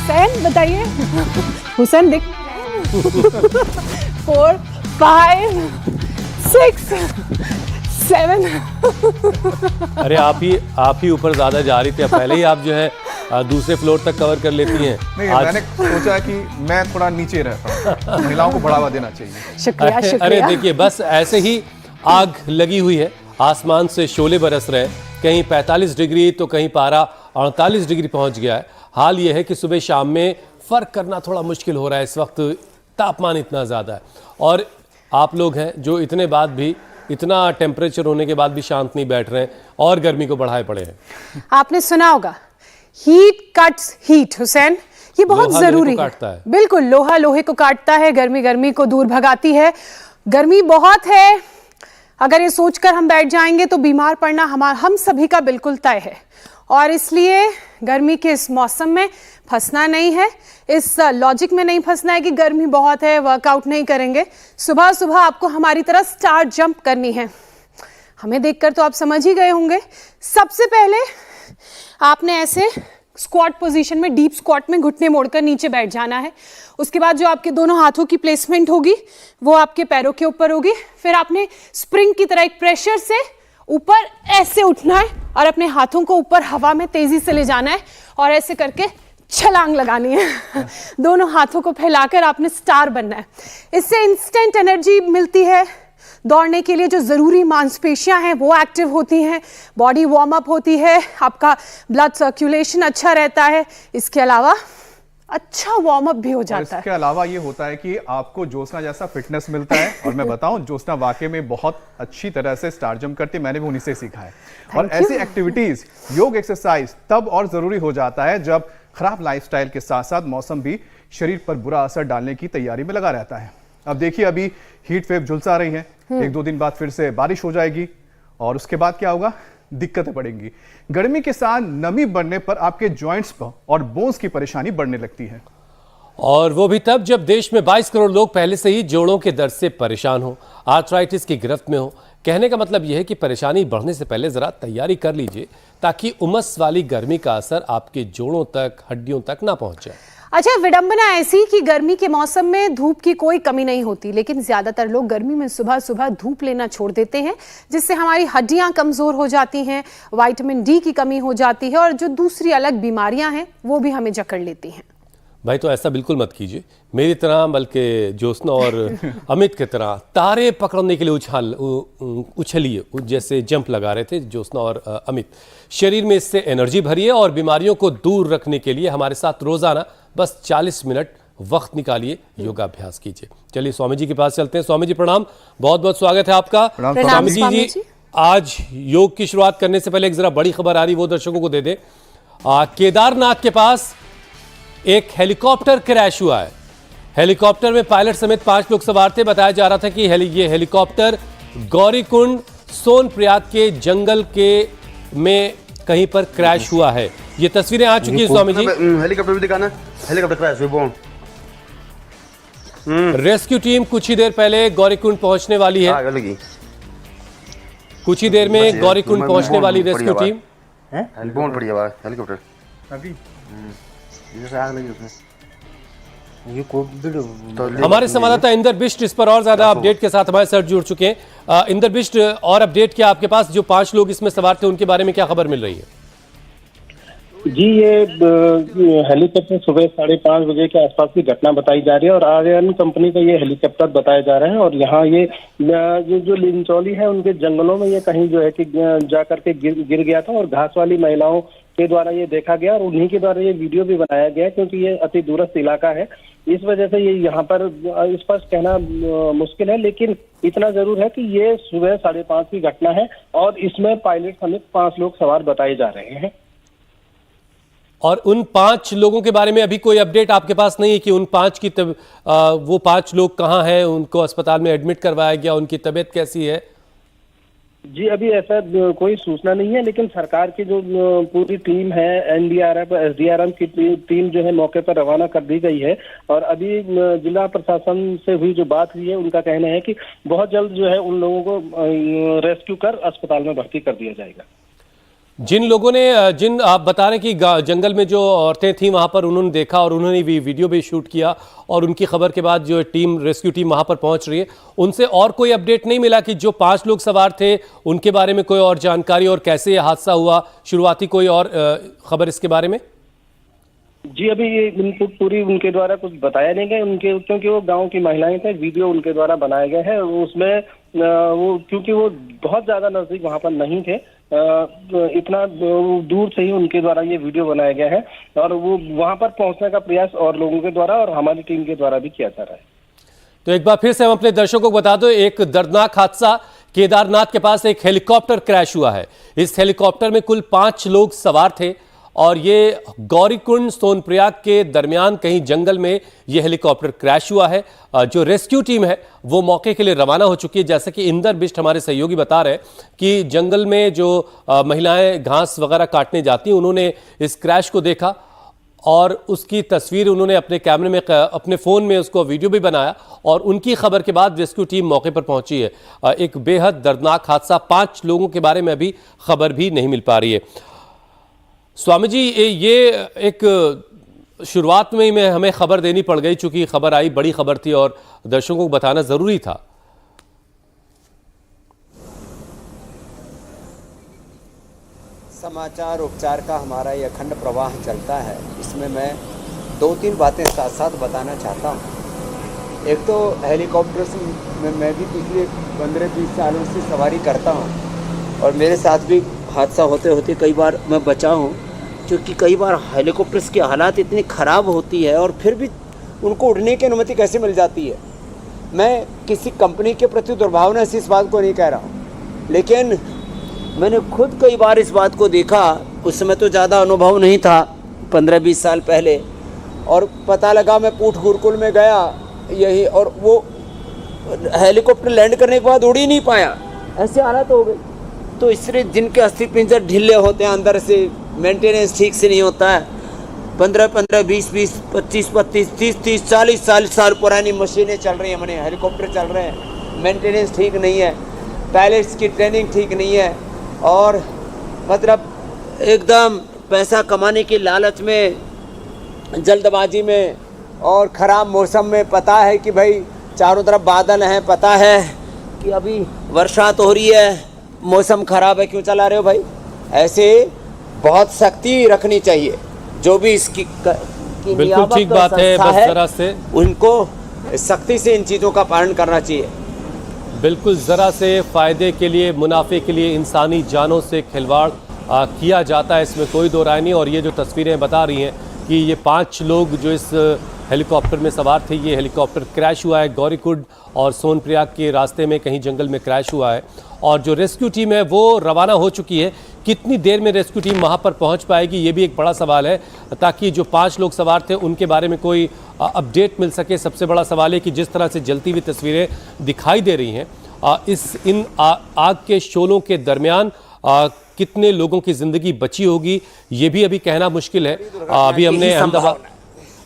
हुसैन बताइए। हुसैन दिख 4 5 6 7। अरे आप ही ऊपर ज्यादा जा रही थी, पहले ही आप जो है दूसरे फ्लोर तक कवर कर लेती हैं। नहीं, मैंने सोचा कि मैं थोड़ा नीचे रहता हूँ, महिलाओं को बढ़ावा देना चाहिए। शुक्रिया शुक्रिया। अरे देखिए, बस ऐसे ही आग लगी हुई है, आसमान से शोले बरस रहे हैं, कहीं 45 डिग्री तो कहीं पारा 48 डिग्री पहुंच गया है। हाल ये है कि सुबह शाम में फर्क करना थोड़ा मुश्किल हो रहा है, इस वक्त तापमान इतना ज़्यादा है। और आप लोग हैं जो इतने बाद भी, इतना टेम्परेचर होने के बाद भी शांत नहीं बैठ रहे हैं और गर्मी को बढ़ाए पड़े हैं। आपने सुना होगा, हीट कट्स हीट हुसैन, ये बहुत जरूरी है। बिल्कुल, लोहा लोहे को काटता है, गर्मी गर्मी को दूर भगाती है। गर्मी बहुत है, अगर ये सोचकर हम बैठ जाएंगे तो बीमार पड़ना हम सभी का बिल्कुल तय है। और इसलिए गर्मी के इस मौसम में फंसना नहीं है, इस लॉजिक में नहीं फंसना है कि गर्मी बहुत है वर्कआउट नहीं करेंगे। सुबह सुबह आपको हमारी तरह स्टार जंप करनी है। हमें देखकर तो आप समझ ही गए होंगे। सबसे पहले आपने ऐसे स्क्वाट पोजीशन में, डीप स्क्वाट में घुटने मोड़कर नीचे बैठ जाना है। उसके बाद जो आपके दोनों हाथों की प्लेसमेंट होगी वो आपके पैरों के ऊपर होगी। फिर आपने स्प्रिंग की तरह एक प्रेशर से ऊपर ऐसे उठना है और अपने हाथों को ऊपर हवा में तेजी से ले जाना है और ऐसे करके छलांग लगानी है। दोनों हाथों को फैलाकर आपने स्टार बनना है। इससे इंस्टेंट एनर्जी मिलती है। दौड़ने के लिए जो ज़रूरी मांसपेशियां हैं वो एक्टिव होती हैं, बॉडी वार्म अप होती है, आपका ब्लड सर्कुलेशन अच्छा रहता है। इसके अलावा अच्छा वार्म अप भी हो जाता है। इसके अलावा ये होता है कि आपको ज्योत्सना जैसा फिटनेस मिलता है। और मैं बताऊं, ज्योत्सना वाकई में बहुत अच्छी तरह से स्टार जंप करती है, मैंने भी उन्हीं से सीखा है। और ऐसी एक्टिविटीज, योग, एक्सरसाइज तब और जरूरी हो जाता है जब खराब लाइफस्टाइल के साथ साथ मौसम भी शरीर पर बुरा असर डालने की तैयारी में लगा रहता है। अब देखिए, अभी हीट वेव झुलसा रही है, 1-2 दिन बाद फिर से बारिश हो जाएगी और उसके बाद क्या होगा, दिक्कतें बढ़ेंगी। गर्मी के साथ नमी बढ़ने पर आपके जॉइंट्स पर और बोन्स की परेशानी बढ़ने लगती है। और वो भी तब जब देश में 22 करोड़ लोग पहले से ही जोड़ों के दर्द से परेशान हो, आर्थराइटिस की गिरफ्त में हो। कहने का मतलब यह है कि परेशानी बढ़ने से पहले जरा तैयारी कर लीजिए ताकि उमस वाली गर्मी का असर आपके जोड़ों तक, हड्डियों तक ना पहुंचे। अच्छा, विडंबना ऐसी कि गर्मी के मौसम में धूप की कोई कमी नहीं होती, लेकिन ज्यादातर लोग गर्मी में सुबह सुबह धूप लेना छोड़ देते हैं, जिससे हमारी हड्डियां कमजोर हो जाती हैं, विटामिन डी की कमी हो जाती है और जो दूसरी अलग बीमारियां हैं वो भी हमें जकड़ लेती हैं। भाई तो ऐसा बिल्कुल मत कीजिए मेरी तरह, बल्कि ज्योत्सना और अमित की तरह तारे पकड़ने के लिए उछलिए, जैसे जंप लगा रहे थे ज्योत्सना और अमित। शरीर में इससे एनर्जी भरिए और बीमारियों को दूर रखने के लिए हमारे साथ रोजाना बस 40 मिनट वक्त निकालिए, योगाभ्यास कीजिए। चलिए स्वामी जी के पास चलते हैं। स्वामी जी प्रणाम, बहुत बहुत स्वागत है आपका। स्वामी जी, आज योग की शुरुआत करने से पहले एक जरा बड़ी खबर आ रही, वो दर्शकों को दे दे। केदारनाथ के पास एक हेलीकॉप्टर क्रैश हुआ है। हेलीकॉप्टर में पायलट समेत 5 लोग सवार थे। बताया जा रहा था कि ये हेलीकॉप्टर गौरीकुंड सोनप्रयाग के जंगल में कहीं पर क्रैश हुआ है। ये तस्वीरें आ चुकी है स्वामी जी। हेलीकॉप्टर भी दिखाना, हेलीकॉप्टर क्रैश हुआ। रेस्क्यू टीम कुछ ही देर पहले गौरीकुंड पहुंचने वाली है। कुछ ही देर में गौरीकुंड पहुंचने वाली रेस्क्यू टीम। बहुत बढ़िया बात, हेलीकॉप्टर अभी आग लगी उसमें। हमारे संवाददाता इंदर बिष्ट इस पर और ज्यादा अपडेट के साथ हमारे साथ जुड़ चुके हैं। इंदर बिष्ट, और अपडेट क्या आपके पास? जो 5 लोग इसमें सवार थे उनके बारे में क्या खबर मिल रही है? जी, ये हेलीकॉप्टर सुबह 5:30 बजे के आसपास की घटना बताई जा रही है और आर्यन कंपनी का ये हेलीकॉप्टर बताया जा रहा है। और यहाँ ये जो लिंचौली है उनके जंगलों में ये कहीं जो है कि जाकर के गिर गया था और घास वाली महिलाओं के द्वारा ये देखा गया और उन्हीं के द्वारा ये वीडियो भी बनाया गया, क्योंकि ये अति दूरस्थ इलाका है। इस वजह से ये यहाँ पर स्पष्ट कहना मुश्किल है, लेकिन इतना जरूर है कि ये सुबह 5:30 की घटना है और इसमें पायलट समेत 5 लोग सवार बताए जा रहे हैं। और उन 5 लोगों के बारे में अभी कोई अपडेट आपके पास नहीं है कि उन 5 की वो 5 लोग कहाँ हैं? उनको अस्पताल में एडमिट करवाया गया, उनकी तबीयत कैसी है? जी, अभी ऐसा कोई सूचना नहीं है, लेकिन सरकार की जो पूरी टीम है, एनडीआरएफ, एसडीआरएफ की टीम जो है मौके पर रवाना कर दी गई है। और अभी जिला प्रशासन से हुई जो बात हुई है, उनका कहना है कि बहुत जल्द जो है उन लोगों को रेस्क्यू कर अस्पताल में भर्ती कर दिया जाएगा। जिन लोगों ने जिन आप बता रहे हैं कि जंगल में जो औरतें थीं वहां पर उन्होंने देखा और उन्होंने भी वीडियो भी शूट किया और उनकी खबर के बाद जो टीम रेस्क्यू टीम वहां पर पहुंच रही है, उनसे और कोई अपडेट नहीं मिला कि जो 5 लोग सवार थे उनके बारे में कोई और जानकारी और कैसे यह हादसा हुआ, शुरुआती कोई और खबर इसके बारे में? जी अभी ये इनपुट पूरी उनके द्वारा कुछ बताया नहीं गया उनके, क्योंकि वो गांव की महिलाएं थे, वीडियो उनके द्वारा बनाया गया है। उसमें वो क्योंकि वो बहुत ज्यादा नजदीक वहां पर नहीं थे, इतना दूर से ही उनके द्वारा ये वीडियो बनाया गया है और वो वहां पर पहुंचने का प्रयास और लोगों के द्वारा और हमारी टीम के द्वारा भी किया जा रहा है। तो एक बार फिर से हम अपने दर्शकों को बता दो, एक दर्दनाक हादसा केदारनाथ के पास एक हेलीकॉप्टर क्रैश हुआ है। इस हेलीकॉप्टर में कुल 5 लोग सवार थे और ये गौरीकुंड सोनप्रयाग के दरमियान कहीं जंगल में ये हेलीकॉप्टर क्रैश हुआ है। जो रेस्क्यू टीम है वो मौके के लिए रवाना हो चुकी है। जैसे कि इंदर बिष्ट हमारे सहयोगी बता रहे हैं कि जंगल में जो महिलाएं घास वगैरह काटने जाती हैं उन्होंने इस क्रैश को देखा और उसकी तस्वीर उन्होंने अपने कैमरे में, अपने फ़ोन में उसको वीडियो भी बनाया और उनकी खबर के बाद रेस्क्यू टीम मौके पर पहुंची है। एक बेहद दर्दनाक हादसा, 5 लोगों के बारे में अभी खबर भी नहीं मिल पा रही है। स्वामी जी, ये एक शुरुआत में ही हमें खबर देनी पड़ गई, चूंकि खबर आई, बड़ी खबर थी और दर्शकों को बताना ज़रूरी था। समाचार उपचार का हमारा ये अखंड प्रवाह चलता है। इसमें मैं 2-3 बातें साथ साथ बताना चाहता हूँ। एक तो हेलीकॉप्टर में मैं भी पिछले 15-20 सालों से सवारी करता हूँ और मेरे साथ भी हादसा होते होते कई बार मैं बचा हूँ, क्योंकि कई बार हेलीकॉप्टर्स की हालात इतनी ख़राब होती है और फिर भी उनको उड़ने की अनुमति कैसे मिल जाती है। मैं किसी कंपनी के प्रति दुर्भावना से इस बात को नहीं कह रहा हूँ, लेकिन मैंने खुद कई बार इस बात को देखा। उस समय तो ज़्यादा अनुभव नहीं था, 15-20 साल पहले, और पता लगा मैं पूठ गुरुकुल में गया यही, और वो हेलीकॉप्टर लैंड करने के बाद उड़ ही नहीं पाया, ऐसे हालत हो गई। तो इसलिए जिनके अस्थि पिंजर ढीले होते हैं अंदर से, मेंटेनेंस ठीक से नहीं होता है, 15-15, 20-20, 25-25, 30-30, 40-40 साल पुरानी मशीनें चल रही हैं, हमारे हेलीकॉप्टर चल रहे हैं, मेंटेनेंस ठीक नहीं है, पायलट्स की ट्रेनिंग ठीक नहीं है, और मतलब एकदम पैसा कमाने की लालच में, जल्दबाजी में और ख़राब मौसम में, पता है कि भाई चारों तरफ बादल हैं, पता है कि अभी वर्षा तो हो रही है, मौसम ख़राब है, क्यों चला रहे हो भाई। ऐसे बहुत सख्ती रखनी चाहिए, जो भी इसकी बिल्कुल ठीक बात है, बस जरा से उनको सख्ती से इन चीज़ों का पालन करना चाहिए। बिल्कुल ज़रा से फ़ायदे के लिए, मुनाफे के लिए इंसानी जानों से खिलवाड़ किया जाता है, इसमें कोई दो राय नहीं। और ये जो तस्वीरें बता रही हैं कि ये 5 लोग जो इस हेलीकॉप्टर में सवार थे, ये हेलीकॉप्टर क्रैश हुआ है गौरीकुंड और सोनप्रयाग के रास्ते में कहीं जंगल में क्रैश हुआ है और जो रेस्क्यू टीम है वो रवाना हो चुकी है। कितनी देर में रेस्क्यू टीम वहाँ पर पहुँच पाएगी, ये भी एक बड़ा सवाल है, ताकि जो 5 लोग सवार थे उनके बारे में कोई अपडेट मिल सके। सबसे बड़ा सवाल है कि जिस तरह से जलती हुई तस्वीरें दिखाई दे रही हैं, इन आग के शोलों के दरमियान कितने लोगों की ज़िंदगी बची होगी, ये भी अभी कहना मुश्किल है। अभी हमने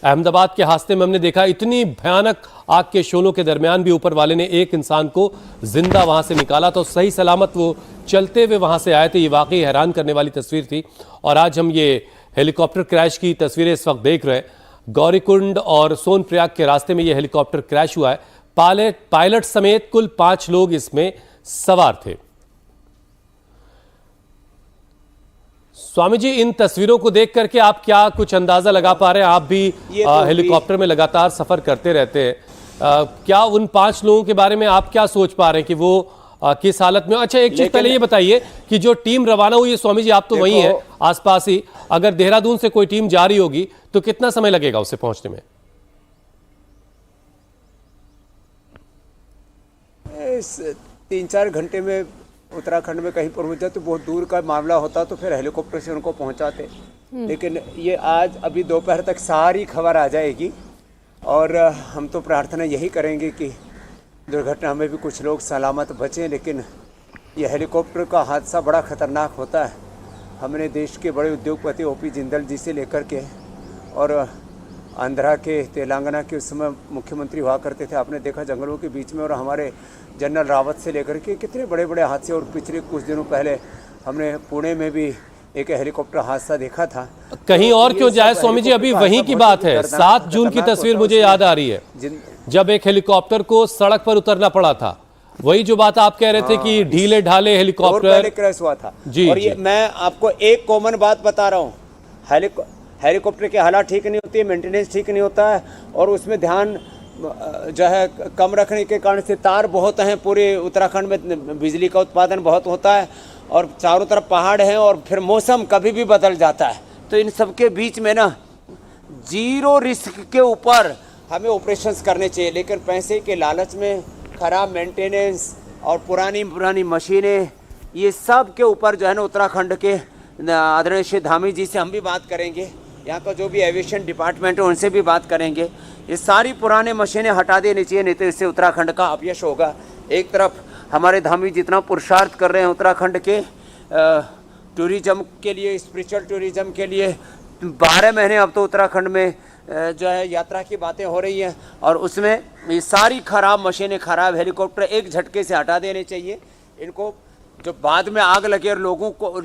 अहमदाबाद के हादसे में हमने देखा, इतनी भयानक आग के शोलों के दरमियान भी ऊपर वाले ने एक इंसान को जिंदा वहां से निकाला, तो सही सलामत वो चलते हुए वहां से आए थे। ये वाकई हैरान करने वाली तस्वीर थी। और आज हम ये हेलीकॉप्टर क्रैश की तस्वीरें इस वक्त देख रहे हैं। गौरीकुंड और सोनप्रयाग के रास्ते में ये हेलीकॉप्टर क्रैश हुआ है। पायलट समेत कुल 5 लोग इसमें सवार थे। स्वामी जी, इन तस्वीरों को देख करके आप क्या कुछ अंदाजा लगा पा रहे हैं? आप भी हेलीकॉप्टर में लगातार सफर करते रहते हैं, क्या उन 5 लोगों के बारे में आप क्या सोच पा रहे हैं कि वो किस हालत में? अच्छा, एक चीज पहले ये बताइए कि जो टीम रवाना हुई है, स्वामी जी आप तो वहीं हैं आसपास ही, अगर देहरादून से कोई टीम जा रही होगी तो कितना समय लगेगा उसे पहुंचने में? 3-4 घंटे में उत्तराखंड में कहीं पहुंच जाए। तो बहुत दूर का मामला होता तो फिर हेलीकॉप्टर से उनको पहुंचाते, लेकिन ये आज अभी दोपहर तक सारी खबर आ जाएगी और हम तो प्रार्थना यही करेंगे कि दुर्घटना में भी कुछ लोग सलामत बचें। लेकिन ये हेलीकॉप्टर का हादसा बड़ा ख़तरनाक होता है। हमने देश के बड़े उद्योगपति ओपी जिंदल जी से लेकर के और आंध्रा के, तेलंगाना के उस समय मुख्यमंत्री हुआ करते थे, आपने देखा जंगलों के बीच में, और हमारे जनरल रावत से लेकर के कितने बड़े बड़े हादसे। और पिछले कुछ दिनों पहले हमने पुणे में भी एक हेलीकॉप्टर हादसा देखा था। कहीं तो और ये क्यों सब जाए स्वामी जी, अभी हेलीकॉप्टर वहीं हादसा की बहुत बात ही है। दर्दनाक 7 जून की खतरनाक तस्वीर होता है। मुझे याद आ रही है, जिन- जब एक हेलीकॉप्टर को सड़क पर उतरना पड़ा था। वही जो बात आप कह रहे थे कि ढीले ढाले और पहले हेलीकॉप्टर। क्रैश हुआ था। जी, और ये जी। मैं आपको एक कॉमन बात बता रहा हूँ, हेलीकॉप्टर की हालत ठीक नहीं होती है, मेंटेनेंस ठीक नहीं होता है, और उसमें ध्यान जो है कम रखने के कारण से तार बहुत हैं। पूरे उत्तराखंड में बिजली का उत्पादन बहुत होता है और चारों तरफ पहाड़ हैं, और फिर मौसम कभी भी बदल जाता है। तो इन सब के बीच में ना जीरो रिस्क के ऊपर हमें ऑपरेशंस करने चाहिए, लेकिन पैसे के लालच में खराब मेंटेनेंस और पुरानी मशीनें, ये सब के ऊपर जो है ना उत्तराखंड के आदरणीय श्री धामी जी से हम भी बात करेंगे, यहाँ का जो भी एविएशन डिपार्टमेंट है उनसे भी बात करेंगे। ये सारी पुराने मशीनें हटा देनी चाहिए, नहीं तो इससे उत्तराखंड का अपयश होगा। एक तरफ हमारे धामी जितना पुरुषार्थ कर रहे हैं उत्तराखंड के टूरिज्म के लिए, स्पिरिचुअल टूरिज्म के लिए, 12 महीने अब तो उत्तराखंड में जो है यात्रा की बातें हो रही हैं, और उसमें ये सारी खराब मशीनें, खराब हेलीकॉप्टर एक झटके से हटा देने चाहिए। इनको जो बाद में आग लगे और लोगों को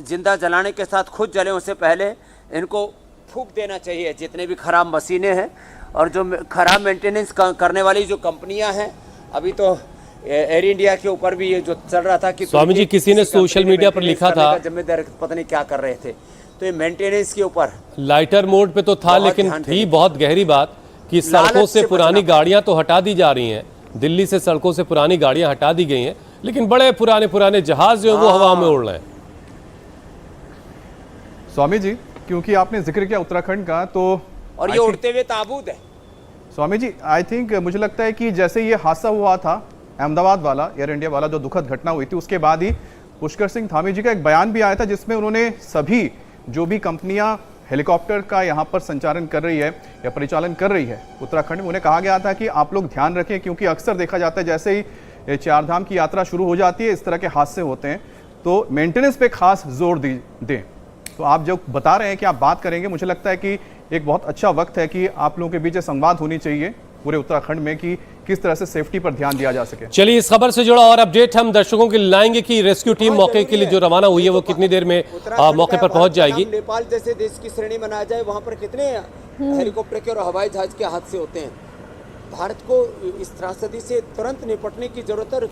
जिंदा जलाने के साथ खुद जले, उससे पहले इनको फूंक देना चाहिए जितने भी खराब मशीनें हैं। और जो खराब मेंटेनेंस करने वाली जो कंपनियां हैं, अभी तो एयर इंडिया के ऊपर भी ये जो चल रहा था कि स्वामी जी, किसी ने सोशल मीडिया पर लिखा था, जिम्मेदार पता नहीं क्या कर रहे थे, तो ये मेंटेनेंस के ऊपर लाइटर मोड पे तो था, बहुत लेकिन ध्यान थी देंगे। बहुत गहरी बात कि लालच सड़कों से से पुरानी बचना। गाड़ियां तो हटा दी जा रही हैं। दिल्ली से सड़कों से पुरानी गाड़ियां हटा दी गई हैं, लेकिन बड़े पुराने जहाज जो है वो हवा में उड़ रहे हैं। स्वामी जी, क्योंकि आपने जिक्र किया उत्तराखंड का, तो और ये उड़ते हुए ताबूत है। स्वामी जी, आई थिंक मुझे लगता है कि जैसे ये हादसा हुआ था अहमदाबाद वाला, एयर इंडिया वाला, जो दुखद घटना हुई थी, उसके बाद ही पुष्कर सिंह धामी जी का एक बयान भी आया था, जिसमें उन्होंने सभी जो भी कंपनियां हेलीकॉप्टर का यहाँ पर संचालन कर रही है या परिचालन कर रही है उत्तराखंड में, उन्हें कहा गया था कि आप लोग ध्यान रखें, क्योंकि अक्सर देखा जाता है जैसे ही चारधाम की यात्रा शुरू हो जाती है इस तरह के हादसे होते हैं, तो मेंटेनेंस पे खास जोर दें। तो आप जो बता रहे हैं कि आप बात करेंगे, मुझे लगता है कि एक बहुत अच्छा वक्त है कि आप लोगों के बीच संवाद होनी चाहिए पूरे उत्तराखंड में कि किस तरह से सेफ्टी पर ध्यान दिया जा सके। चलिए, इस खबर से जुड़ा और अपडेट हम दर्शकों के लिए लाएंगे कि रेस्क्यू टीम मौके के लिए जो रवाना हुई है वो कितनी देर में मौके पर पहुंच जाएगी। नेपाल जैसे देश की श्रेणी में आ जाए, वहां पर कितने हेलीकॉप्टर के और हवाई जहाज के हादसे होते हैं। भारत को इस त्रासदी से तुरंत निपटने की जरूरत है।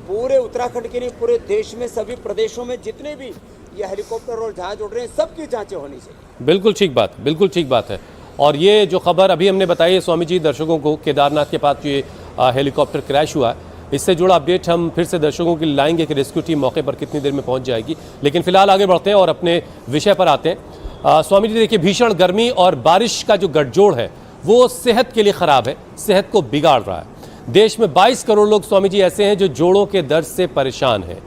पूरे उत्तराखंड के नहीं, पूरे देश में सभी प्रदेशों में जितने भी ये हेलीकॉप्टर और जहाज उड़ रहे हैं, सबकी जांचें होनी चाहिए। बिल्कुल ठीक बात, बिल्कुल ठीक बात है। और ये जो खबर अभी हमने बताई है स्वामी जी दर्शकों को, केदारनाथ के पास ये हेलीकॉप्टर क्रैश हुआ है, इससे जुड़ा अपडेट हम फिर से दर्शकों के लिए लाएंगे कि रेस्क्यू टीम मौके पर कितनी देर में पहुंच जाएगी। लेकिन फिलहाल आगे बढ़ते हैं और अपने विषय पर आते हैं। स्वामी जी देखिए, भीषण गर्मी और बारिश का जो गठजोड़ है वो सेहत के लिए ख़राब है, सेहत को बिगाड़ रहा है। देश में 22 करोड़ लोग स्वामी जी ऐसे हैं जो जोड़ों के दर्द से परेशान हैं,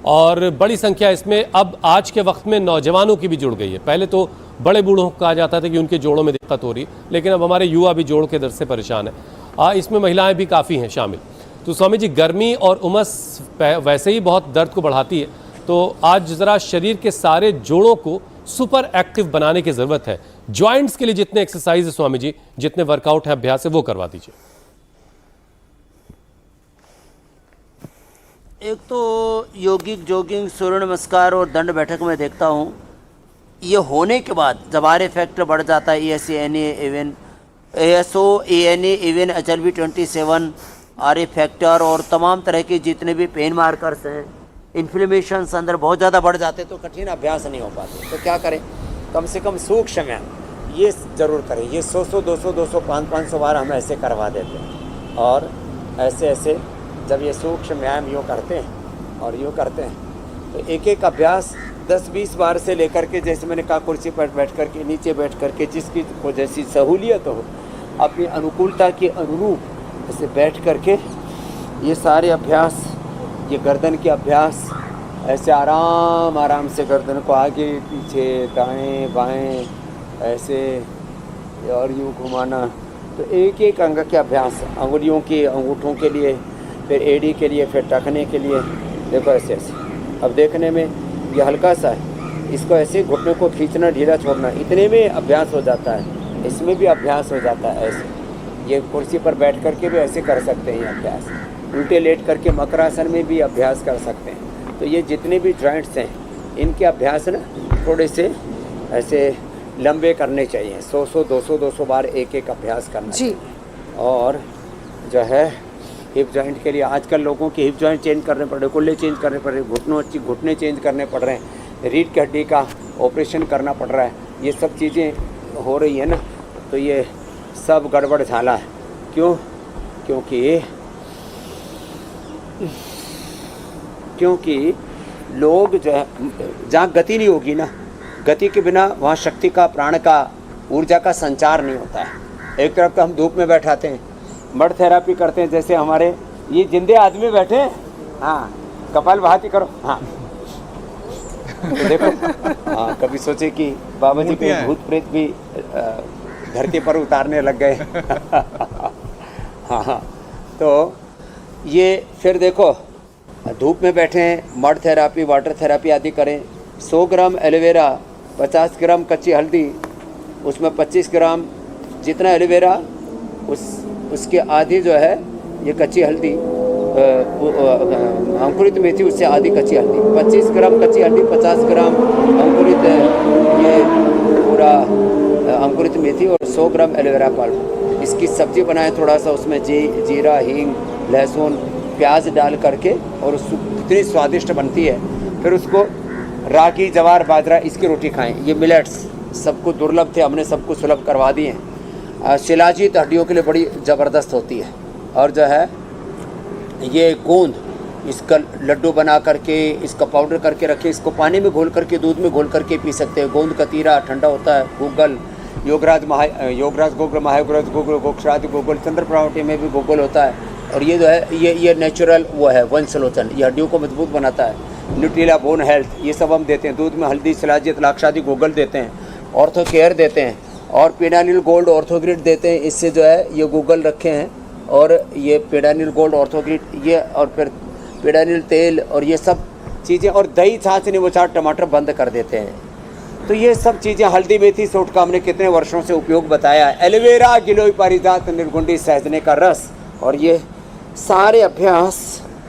और बड़ी संख्या इसमें अब आज के वक्त में नौजवानों की भी जुड़ गई है। पहले तो बड़े बूढ़ों को कहा जाता था कि उनके जोड़ों में दिक्कत हो रही है, लेकिन अब हमारे युवा भी जोड़ों के दर्द से परेशान है। इसमें महिलाएं भी काफ़ी हैं शामिल। तो स्वामी जी, गर्मी और उमस वैसे ही बहुत दर्द को बढ़ाती है, तो आज ज़रा शरीर के सारे जोड़ों को सुपर एक्टिव बनाने की ज़रूरत है। जॉइंट्स के लिए जितने एक्सरसाइज है स्वामी जी, जितने वर्कआउट है, अभ्यास है, वो करवा दीजिए। एक तो योगिक जॉगिंग, सूर्य नमस्कार और दंड बैठक में देखता हूँ, ये होने के बाद जब आर फैक्टर बढ़ जाता है, ASO, ANA, even HLB27, RA factor और तमाम तरह के जितने भी पेन मार्कर्स हैं, इन्फ्लेमेशन अंदर बहुत ज़्यादा बढ़ जाते, तो कठिन अभ्यास नहीं हो पाते। तो क्या करें, कम से कम सूक्ष्म व्यायाम ये ज़रूर करें। ये 100, 200, 500 बार हम ऐसे करवा देते हैं, और ऐसे जब ये सूक्ष्म व्यायाम यूँ करते हैं और यूँ करते हैं, तो एक एक अभ्यास 10-20 बार से लेकर के, जैसे मैंने कहा, कुर्सी पर बैठ कर के, नीचे बैठ कर के, जिसकी को जैसी सहूलियत हो, अपनी अनुकूलता के अनुरूप ऐसे बैठ कर के ये सारे अभ्यास, ये गर्दन के अभ्यास, ऐसे आराम से गर्दन को आगे पीछे, दाएं बाएं ऐसे और यूँ घुमाना। तो एक एक अंग के अभ्यास, अंगुलियों के, अंगूठों के लिए, फिर एड़ी के लिए, फिर टखने के लिए। देखो ऐसे। अब देखने में ये हल्का सा है, इसको ऐसे घुटने को खींचना, ढीला छोड़ना, इतने में अभ्यास हो जाता है। इसमें भी अभ्यास हो जाता है ऐसे। ये कुर्सी पर बैठ करके भी ऐसे कर सकते हैं अभ्यास। उल्टे लेट करके मकरासन में भी अभ्यास कर सकते हैं। तो ये जितने भी जॉइंट्स हैं, इनके अभ्यास ना थोड़े से ऐसे लंबे करने चाहिए, 100-200 बार एक अभ्यास करना जी। चाहिए। और जो है हिप जॉइंट के लिए आजकल लोगों के हिप जॉइंट चेंज करने पड़ रहे, कुल्ले चेंज करने पड़ रहे, घुटने चेंज करने पड़ रहे हैं, रीढ़ की हड्डी का ऑपरेशन करना पड़ रहा है, ये सब चीज़ें हो रही है ना, तो ये सब गड़बड़ झाला है। क्यों? क्योंकि लोग जो है, जहाँ गति नहीं होगी ना, गति के बिना वहाँ शक्ति का, प्राण का, ऊर्जा का संचार नहीं होता है। एक तरफ तो हम धूप में बैठाते हैं, मड थेरापी करते हैं, जैसे हमारे ये जिंदे आदमी बैठे हैं, हाँ कपालभाति करो, हाँ तो देखो, हाँ कभी सोचे कि बाबा जी को भूत प्रेत भी धरती पर उतारने लग गए। हाँ, तो ये फिर देखो, धूप में बैठे हैं, मड थेरापी, वाटर थेरापी आदि करें। 100 ग्राम एलोवेरा, 50 ग्राम कच्ची हल्दी, उसमें 25 ग्राम जितना एलोवेरा, उसके आधी जो है ये कच्ची हल्दी, अंकुरित मेथी, उससे आधी कच्ची हल्दी, 25 ग्राम कच्ची हल्दी, 50 ग्राम अंकुरित, ये पूरा अंकुरित मेथी और 100 ग्राम एलोवेरा पाउडर। इसकी सब्जी बनाएं, थोड़ा सा उसमें जीरा, हींग, लहसुन, प्याज डाल करके, और कितनी स्वादिष्ट बनती है। फिर उसको रागी, जवार, बाजरा, इसकी रोटी खाएं। ये मिलेट्स सबको दुर्लभ थे, हमने सबको सुलभ करवा दिए हैं। शिलाजीत हड्डियों के लिए बड़ी ज़बरदस्त होती है। और जो है ये गोंद, इसका लड्डू बना करके, इसका पाउडर करके रखें, इसको पानी में घोल करके, दूध में घोल करके पी सकते हैं। गोंद कतीरा ठंडा होता है। गूगल, योगराज गोगल, महायोगराज गोगल, गोक्षराज गोगल, चंद्र प्रावटी में भी गोगल होता है। और ये जो है ये नेचुरल वो है वंशलोचन, ये हड्डियों को मजबूत बनाता है। न्यूट्रीला बोन हेल्थ, ये सब हम देते हैं। दूध में हल्दी, शिलाजीत, लाक्षादी, गोगल देते हैं। ऑर्थो केयर देते हैं, और पेडानिल गोल्ड, ऑर्थोग्रिड देते हैं। इससे जो है ये गूगल रखे हैं, और ये पेडानिल गोल्ड, ऑर्थोग्रिड, ये, और फिर पेडानिल तेल, और ये सब चीज़ें, और दही, छाछ, नींबू चाट, टमाटर बंद कर देते हैं। तो ये सब चीज़ें, हल्दी, मेथी, सोट का हमने कितने वर्षों से उपयोग बताया है। एलोवेरा, गिलोय, पारिजात, निर्गुंडी, सहजने का रस, और ये सारे अभ्यास।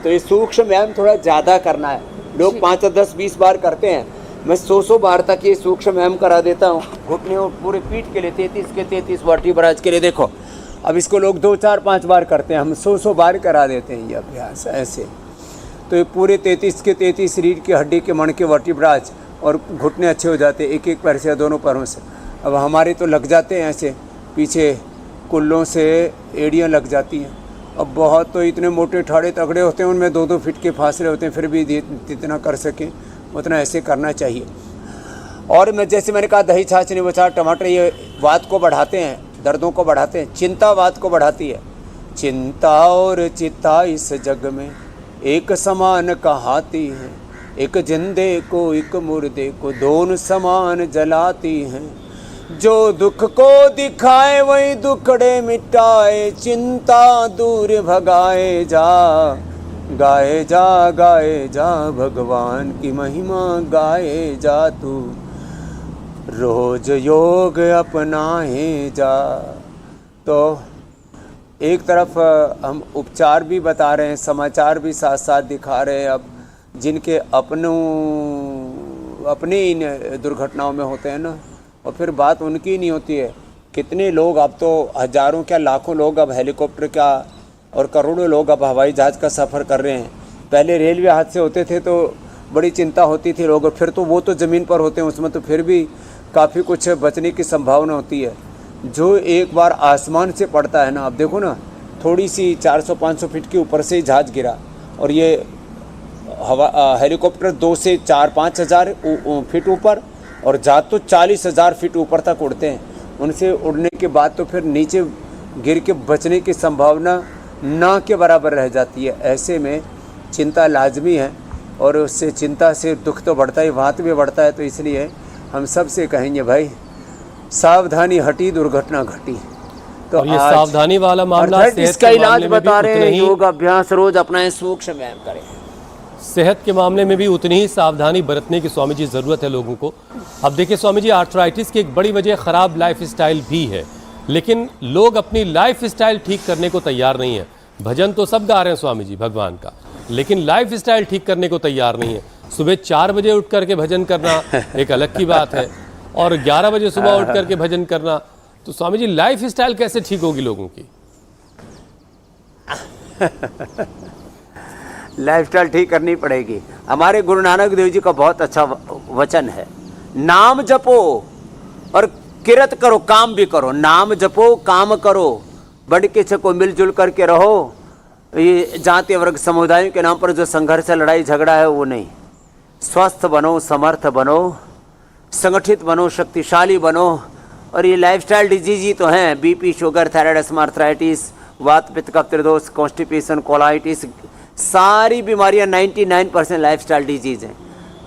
तो ये सूक्ष्म व्यायाम थोड़ा ज़्यादा करना है। लोग 5, 10, 20 बार करते हैं, मैं 100 बार तक ये सूक्ष्म व्यायाम करा देता हूँ। घुटने और पूरे पीठ के लिए 33 के 33 वर्टिब्राज के लिए। देखो अब इसको लोग 2, 4, 5 बार करते हैं, हम 100 बार करा देते हैं ये अभ्यास ऐसे। तो ये पूरे 33 के 33 रीढ़ की हड्डी के, मण के वर्टिब्राज, और घुटने अच्छे हो जाते हैं, एक पैर से, दोनों पैरों से। अब हमारे तो लग जाते हैं ऐसे, पीछे कुल्लों से एड़ियाँ लग जाती हैं। अब बहुत तो इतने मोटे ठाड़े तगड़े होते हैं, उनमें 2-2 फीट के फासले होते हैं, फिर भी जितना कर सकें उतना ऐसे करना चाहिए। और मैं जैसे मैंने कहा, दही, छाछ, नींबू चाट, टमाटर, ये वात को बढ़ाते हैं, दर्दों को बढ़ाते हैं। चिंता वात को बढ़ाती है। चिंता और चित्ता इस जग में एक समान कहाती हैं, एक जिंदे को एक मुर्दे को दोनों समान जलाती हैं। जो दुख को दिखाए वही दुखड़े मिटाए, चिंता दूर भगाए जा, गाए जा भगवान की महिमा, गाए जा तू रोज योग अपनाए जा। तो एक तरफ हम उपचार भी बता रहे हैं, समाचार भी साथ साथ दिखा रहे हैं। अब जिनके अपने इन दुर्घटनाओं में होते हैं ना, और फिर बात उनकी नहीं होती है। कितने लोग, अब तो हज़ारों क्या लाखों लोग अब हेलीकॉप्टर का, और करोड़ों लोग अब हवाई जहाज़ का सफ़र कर रहे हैं। पहले रेलवे हादसे होते थे तो बड़ी चिंता होती थी लोगों, फिर तो वो तो ज़मीन पर होते हैं, उसमें तो फिर भी काफ़ी कुछ बचने की संभावना होती है। जो एक बार आसमान से पड़ता है ना, अब देखो ना, थोड़ी सी 400-500 फीट के ऊपर से जहाज़ गिरा, और ये हेलीकॉप्टर 2 से 4-5 हज़ार फीट ऊपर, और जहाज़ तो 40,000 फीट ऊपर तक उड़ते हैं। उनसे उड़ने के बाद तो फिर नीचे गिर के बचने की संभावना ना के बराबर रह जाती है। ऐसे में चिंता लाजमी है, और उससे चिंता से दुख तो बढ़ता ही, वात भी बढ़ता है। तो इसलिए हम सब से कहेंगे, भाई सावधानी हटी, दुर्घटना घटी। तो और ये सावधानी वाला मामला, इसका इलाज बता रहे हैं, योग अभ्यास रोज अपनाएं, सूक्ष्म व्यायाम करें। सेहत के मामले में भी उतनी ही सावधानी बरतने की स्वामी जी ज़रूरत है लोगों को। अब देखिए स्वामी जी, आर्थराइटिस की एक बड़ी वजह ख़राब लाइफ स्टाइल भी है, लेकिन लोग अपनी लाइफ स्टाइल ठीक करने को तैयार नहीं है। भजन तो सब गा रहे हैं स्वामी जी भगवान का, लेकिन लाइफ स्टाइल ठीक करने को तैयार नहीं है। सुबह 4 बजे उठ करके भजन करना एक अलग की बात है, और 11 बजे सुबह उठ करके भजन करना। तो स्वामी जी लाइफ स्टाइल कैसे ठीक होगी लोगों की? लाइफस्टाइल ठीक करनी पड़ेगी। हमारे गुरु नानक देव जी का बहुत अच्छा वचन है, नाम जपो और किरत करो, काम भी करो। नाम जपो, काम करो, बड़ के छको मिलजुल करके रहो। ये जाति वर्ग समुदायों के नाम पर जो संघर्ष लड़ाई झगड़ा है वो नहीं। स्वस्थ बनो, समर्थ बनो, संगठित बनो, शक्तिशाली बनो। और ये लाइफस्टाइल डिजीज ही तो हैं, BP, sugar, thyroid, asthma, arthritis, वात पित्त कफ त्रिदोष, कॉन्स्टिपेशन, कोलाइटिस, सारी बीमारियां 99% लाइफस्टाइल डिजीज हैं।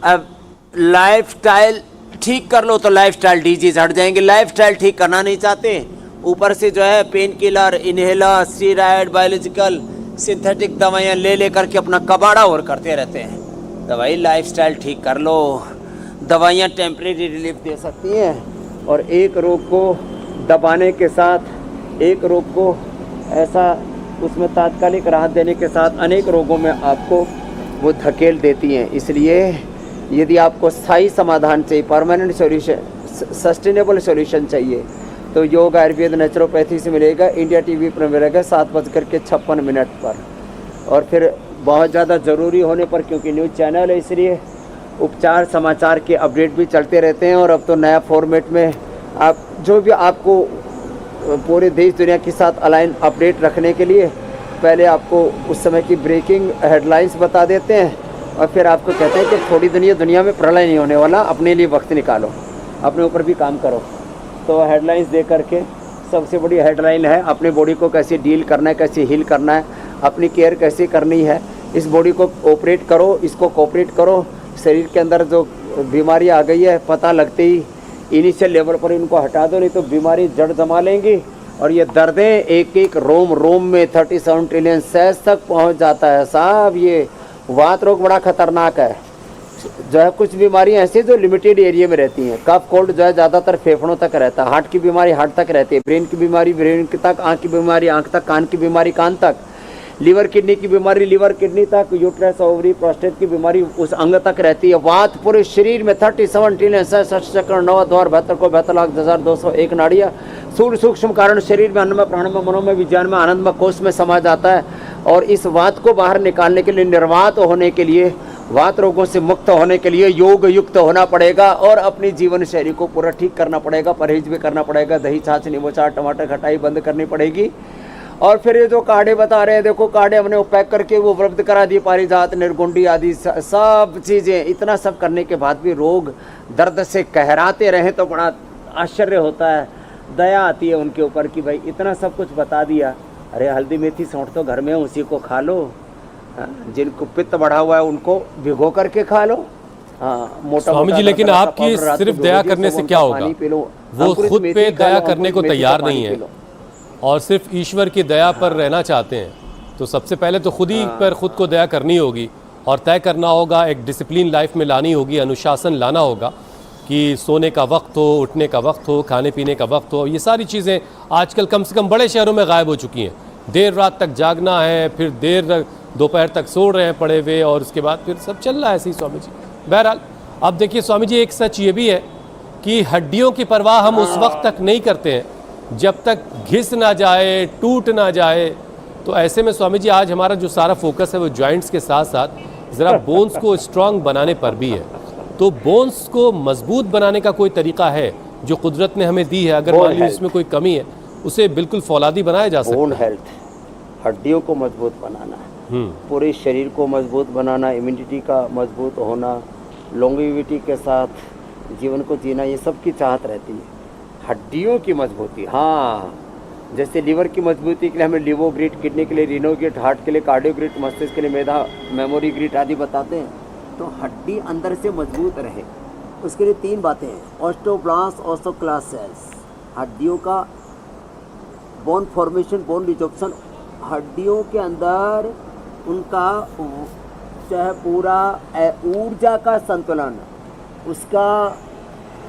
अब लाइफस्टाइल ठीक कर लो तो लाइफस्टाइल डिजीज हट जाएंगे। लाइफस्टाइल ठीक करना नहीं चाहते, ऊपर से जो है pain killer, inhaler, steroid, biological, synthetic दवाइयाँ ले करके अपना कबाड़ा और करते रहते हैं। दवाई लाइफस्टाइल ठीक कर लो। दवाइयाँ टेम्परेरी रिलीफ दे सकती हैं, और एक रोग को दबाने के साथ, एक रोग को ऐसा उसमें तात्कालिक राहत देने के साथ अनेक रोगों में आपको वो धकेल देती हैं। इसलिए यदि आपको स्थायी समाधान चाहिए, परमानेंट सॉल्यूशन, सस्टेनेबल सॉल्यूशन चाहिए, तो योग, आयुर्वेद, नेचुरोपैथी से मिलेगा। इंडिया टीवी पर मिलेगा 7:56 पर। और फिर बहुत ज़्यादा ज़रूरी होने पर, क्योंकि न्यूज़ चैनल है, इसलिए उपचार समाचार के अपडेट भी चलते रहते हैं। और अब तो नया फॉर्मेट में आप जो भी आपको पूरे देश दुनिया के साथ अलाइन अपडेट रखने के लिए पहले आपको उस समय की ब्रेकिंग हेडलाइंस बता देते हैं, और फिर आपको कहते हैं कि थोड़ी दुनिया में प्रलय नहीं होने वाला, अपने लिए वक्त निकालो, अपने ऊपर भी काम करो। तो हेडलाइंस दे करके सबसे बड़ी हेडलाइन है अपनी बॉडी को कैसे डील करना है, कैसे हील करना है, अपनी केयर कैसे करनी है। इस बॉडी को ऑपरेट करो, इसको कोऑपरेट करो। शरीर के अंदर जो बीमारी आ गई है, पता लगते ही इनिशियल लेवल पर इनको हटा दो, नहीं तो बीमारी जड़ जमा लेंगी। और ये दर्दें एक एक रोम में 37 ट्रिलियन सेल्स तक पहुंच जाता है साहब। ये वात रोग बड़ा खतरनाक है। जो है कुछ बीमारियां ऐसी जो लिमिटेड एरिया में रहती हैं। कफ कोल्ड जो है ज़्यादातर फेफड़ों तक रहता है, हार्ट की बीमारी हार्ट तक रहती है, ब्रेन की बीमारी ब्रेन तक, आँख की बीमारी आँख तक, कान की बीमारी कान तक, लीवर किडनी की बीमारी लीवर किडनी तक, यूट्रस ओवरी प्रोस्टेट की बीमारी उस अंग तक रहती है। वात पूरे शरीर में 37 ट्रिलियन 67 चक्र 9 द्वार 72 को 72,0201 नाड़ियाँ, सूक्ष्म सूक्ष्म कारण शरीर में, अन्न में, प्राण में, मनों में, विज्ञान में, आनंद में, कोष में समा जाता है। और इस वात को बाहर निकालने के लिए, निर्वात होने के लिए, वात रोगों से मुक्त होने के लिए योग युक्त होना पड़ेगा और अपनी जीवन शैली को पूरा ठीक करना पड़ेगा। परहेज भी करना पड़ेगा, दही छाछ नींबू चाट टमाटर खटाई बंद करनी पड़ेगी। और फिर ये जो काढ़े बता रहे हैं, देखो काढ़े हमने पैक करके वो उपलब्ध करा दिए, पारिजात, निर्गुंडी आदि सब चीज़ें। इतना सब करने के बाद भी रोग दर्द से कहराते रहे तो बड़ा आश्चर्य होता है, दया आती है उनके ऊपर कि भाई इतना सब कुछ बता दिया, अरे हल्दी मेथी सौंठ तो घर में उसी को खा लो। जिनको पित्त बढ़ा हुआ है उनको भिगो करके खा लो। मोटा स्वामी जी, लेकिन आपकी सिर्फ दया करने से क्या होगा? वो खुद पे दया करने को तैयार नहीं है और सिर्फ ईश्वर की दया पर रहना चाहते हैं। तो सबसे पहले तो खुद ही पर खुद को दया करनी होगी और तय करना होगा, एक डिसिप्लिन लाइफ में लानी होगी, अनुशासन लाना होगा कि सोने का वक्त हो, उठने का वक्त हो, खाने पीने का वक्त हो। ये सारी चीज़ें आजकल कम से कम बड़े शहरों में गायब हो चुकी हैं। देर रात तक जागना है, फिर देर दोपहर तक सो रहे हैं पड़े हुए, और उसके बाद फिर सब चल रहा है ऐसे ही स्वामी जी। बहरहाल अब देखिए स्वामी जी, एक सच ये भी है कि हड्डियों की परवाह हम उस वक्त तक नहीं करते हैं जब तक घिस ना जाए, टूट ना जाए। तो ऐसे में स्वामी जी आज हमारा जो सारा फोकस है वो जॉइंट्स के साथ साथ ज़रा बोन्स को स्ट्रांग बनाने पर भी है। तो बोन्स को मजबूत बनाने का कोई तरीका है जो कुदरत ने हमें दी है? अगर मान लीजिए इसमें कोई कमी है, उसे बिल्कुल फौलादी बनाया जा सकता है। बोन हेल्थ, हड्डियों को मजबूत बनाना है, पूरे शरीर को मजबूत बनाना, इम्यूनिटी का मजबूत होना, लॉन्गेविटी के साथ जीवन को जीना, ये सब की चाहत रहती है। हड्डियों की मजबूती, हाँ, जैसे लीवर की मजबूती के लिए हमें लिवोग्रिट, किडनी के लिए रीनोग्रिट, हार्ट के लिए कार्डियोग्रिट, मस्तिष्क के लिए मेधा मेमोरी ग्रिट आदि बताते हैं। तो हड्डी अंदर से मजबूत रहे उसके लिए 3 बातें हैं। ऑस्टियोब्लास्ट, ऑस्टियोक्लास्ट सेल्स, हड्डियों का बोन फॉर्मेशन, बोन रिजॉर्प्शन, हड्डियों के अंदर उनका चाहे पूरा ऊर्जा का संतुलन, उसका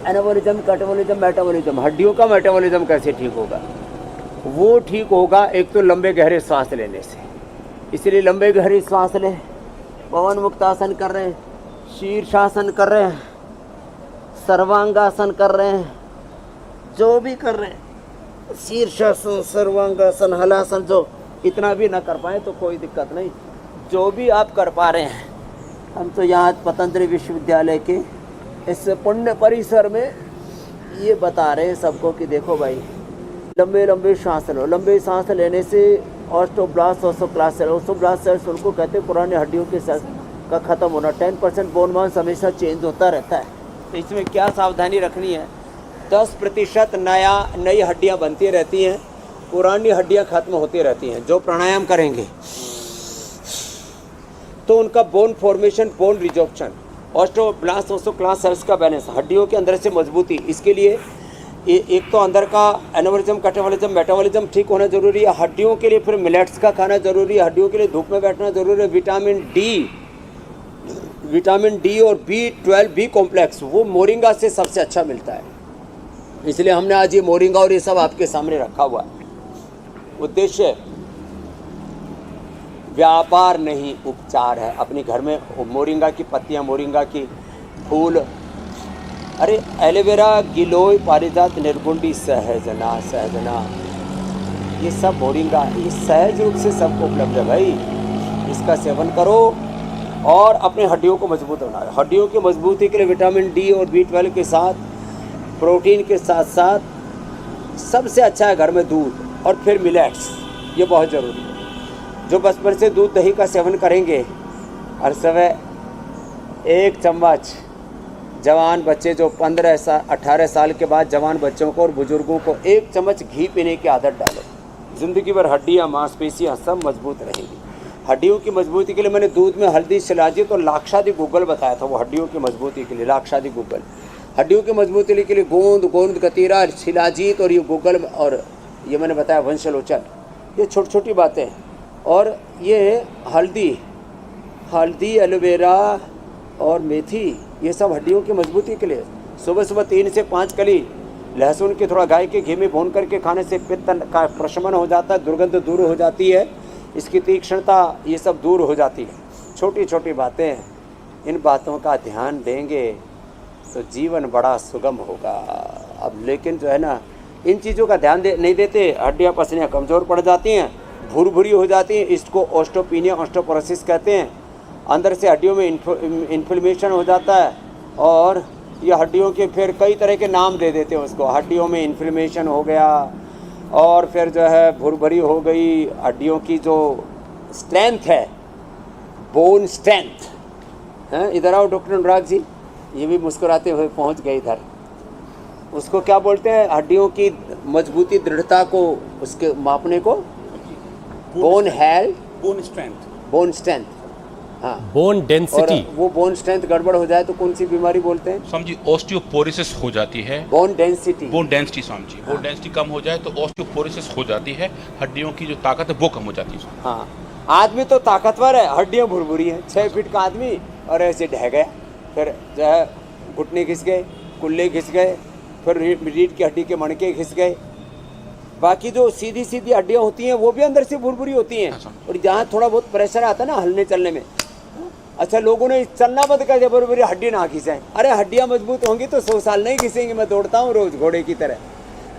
एनाबॉलिज्म, कैटाबॉलिज्म, मेटाबॉलिज्म, हड्डियों का मेटाबॉलिज्म कैसे ठीक होगा? वो ठीक होगा एक तो लंबे गहरे सांस लेने से। इसलिए लंबे गहरे सांस लें, पवन मुक्तासन कर रहे हैं, शीर्षासन कर रहे हैं, सर्वांगासन कर रहे हैं, जो भी कर रहे हैं, शीर्षासन, सर्वांगासन, हलासन, जो इतना भी ना कर पाए तो कोई दिक्कत नहीं, जो भी आप कर पा रहे हैं। हम तो यहाँ पतंजलि विश्वविद्यालय के इस पुण्य परिसर में ये बता रहे हैं सबको कि देखो भाई, लंबे लंबे सांस लो। लंबे सांस लेने से ऑस्टोब्लास्ट सेल्स उनको कहते हैं पुराने हड्डियों के सेल्स का ख़त्म होना। 10% बोन मास हमेशा चेंज होता रहता है, तो इसमें क्या सावधानी रखनी है? 10% नई हड्डियाँ बनती रहती हैं, पुरानी हड्डियाँ ख़त्म होती रहती हैं। जो प्राणायाम करेंगे तो उनका bone formation, bone resorption, osteoblast cells का बैलेंस, हड्डियों के अंदर से मजबूती, इसके लिए एक तो अंदर का एनाबॉलिज्म, कैटाबॉलिज्म, मेटाबॉलिज्म ठीक होना जरूरी है। हड्डियों के लिए फिर मिलेट्स का खाना जरूरी है, हड्डियों के लिए धूप में बैठना जरूरी है। विटामिन डी और B12 बी कॉम्प्लेक्स वो मोरिंगा से सबसे अच्छा मिलता है, इसलिए हमने आज ये मोरिंगा और ये सब आपके सामने रखा हुआ है। उद्देश्य व्यापार नहीं, उपचार है। अपने घर में मोरिंगा की पत्तियां, मोरिंगा की फूल, अरे एलोवेरा, गिलोय, पारिजात, निर्गुंडी, सहजना, ये सब मोरिंगा, ये सहज रूप से सबको उपलब्ध है भाई। इसका सेवन करो और अपने हड्डियों को मजबूत बनाओ। हड्डियों की मजबूती के लिए विटामिन डी और B12 के साथ, प्रोटीन के साथ साथ सबसे अच्छा है घर में दूध और फिर मिलेट्स, ये बहुत ज़रूरी है। जो बचपन से दूध दही का सेवन करेंगे, हर समय 1 चम्मच, जवान बच्चे जो 18 साल के बाद जवान बच्चों को और बुजुर्गों को 1 चम्मच घी पीने की आदत डालो। ज़िंदगी भर हड्डियाँ, मांसपेशियाँ सब मजबूत रहेंगी। हड्डियों की मजबूती के लिए मैंने दूध में हल्दी, शिलाजीत और लाक्षादि गूगल बताया था, वो हड्डियों की मजबूती के लिए लाक्षादि गूगल। हड्डियों की मजबूती के लिए गोंद कतीरा, शिलाजीत और ये गूगल, और ये मैंने बताया वंशलोचन, ये छोटी छोटी बातें हैं। और ये हल्दी, एलोवेरा और मेथी, ये सब हड्डियों की मजबूती के लिए। सुबह सुबह 3 से 5 कली लहसुन के थोड़ा गाय के घी में भून करके खाने से पित्त का प्रशमन हो जाता है, दुर्गंध दूर हो जाती है, इसकी तीक्ष्णता ये सब दूर हो जाती है। छोटी छोटी बातें, इन बातों का ध्यान देंगे तो जीवन बड़ा सुगम होगा। अब लेकिन जो है ना, इन चीज़ों का ध्यान नहीं देते, हड्डियाँ पसलियाँ कमज़ोर पड़ जाती हैं, भूरी हो जाती हैं। इसको ऑस्टोपीनिया, ऑस्टोपोरोसिस कहते हैं। अंदर से हड्डियों में इन्फ्लेमेशन हो जाता है और ये हड्डियों के फिर कई तरह के नाम दे देते हैं उसको। हड्डियों में इन्फ्लेमेशन हो गया और फिर जो है भूरी हो गई। हड्डियों की जो स्ट्रेंथ है, बोन स्ट्रेंथ है। इधर आओ डॉक्टर अनुराग जी, ये भी मुस्कुराते हुए पहुंच गए इधर। उसको क्या बोलते हैं? हड्डियों की मजबूती, दृढ़ता को उसके मापने को बोन स्ट्रेंथ, हाँ, बोन डेंसिटी। वो बोन स्ट्रेंथ गड़बड़ हो जाए तो कौन सी बीमारी बोलते हैं? समझी, ऑस्टियोपोरोसिस हो जाती है। बोन डेंसिटी समझी, बोन डेंसिटी कम हो जाए तो ऑस्टियोपोरोसिस हो जाती है, हड्डियों की जो ताकत है वो कम हो जाती है। हाँ, आदमी तो ताकतवर है, हड्डियाँ भुरभुरी हैं। 6 फीट का आदमी और ऐसे ढह गया, फिर जो है घुटने घिस गए, कुल्ले घिस गए, फिर रीढ़ की हड्डी के मणके घिस गए। बाकी जो सीधी हड्डियाँ होती हैं वो भी अंदर से भुरभुरी होती हैं। और जहाँ थोड़ा बहुत प्रेशर आता है ना हलने चलने में, अच्छा लोगों ने चलना बंद कर दिया, भुरभुरी हड्डी ना घिसें। अरे हड्डियाँ मजबूत होंगी तो 100 साल नहीं घिसेंगे। मैं दौड़ता हूँ रोज घोड़े की तरह।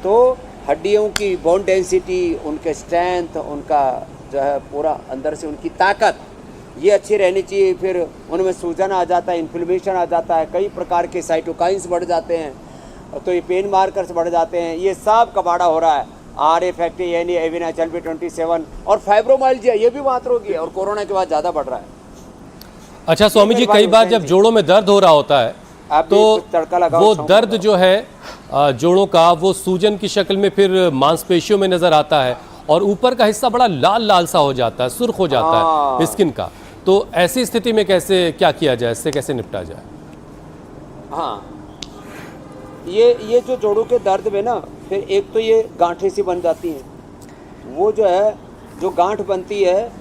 तो हड्डियों की बोन डेंसिटी, उनके स्ट्रेंथ, उनका जो है पूरा अंदर से उनकी ताकत, ये अच्छी रहनी चाहिए। फिर उनमें सूजन आ जाता है, इन्फ्लेमेशन आ जाता है, कई प्रकार के साइटोकाइंस बढ़ जाते हैं, तो ये पेन मार्कर्स बढ़ जाते हैं। ये सब कबाड़ा हो रहा है। RA फैक्ट्री यानी एविन HLB27 और फाइब्रोमाइल्जिया, ये भी मात्र होगी और कोरोना के बाद ज़्यादा बढ़ रहा है। अच्छा स्वामी जी, कई बार जब जोड़ों में दर्द हो रहा होता है तो वो दर्द जो है जोड़ों का, वो सूजन की शक्ल में फिर मांसपेशियों में नजर आता है और ऊपर का हिस्सा बड़ा लाल सा हो जाता है, सुर्ख हो जाता है स्किन का। तो ऐसी स्थिति में कैसे क्या किया जाए, इससे कैसे निपटा जाए? हाँ, ये जो जोड़ों के दर्द में ना, फिर एक तो ये गांठें सी बन जाती हैं। वो जो है, जो गांठ बनती है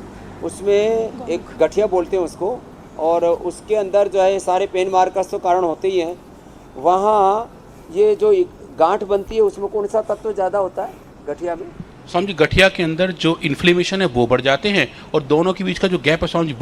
उसमें एक गठिया बोलते हैं उसको, और उसके अंदर जो है सारे पेन मार्कर्स तो कारण होते ही हैं। वहाँ ये जो गांठ बनती है उसमें कौन सा तत्व ज़्यादा होता है गठिया में? स्वामी जी गठिया के अंदर जो इन्फ्लेमेशन है वो बढ़ जाते हैं और दोनों के बीच का जो गैप है स्वामी जी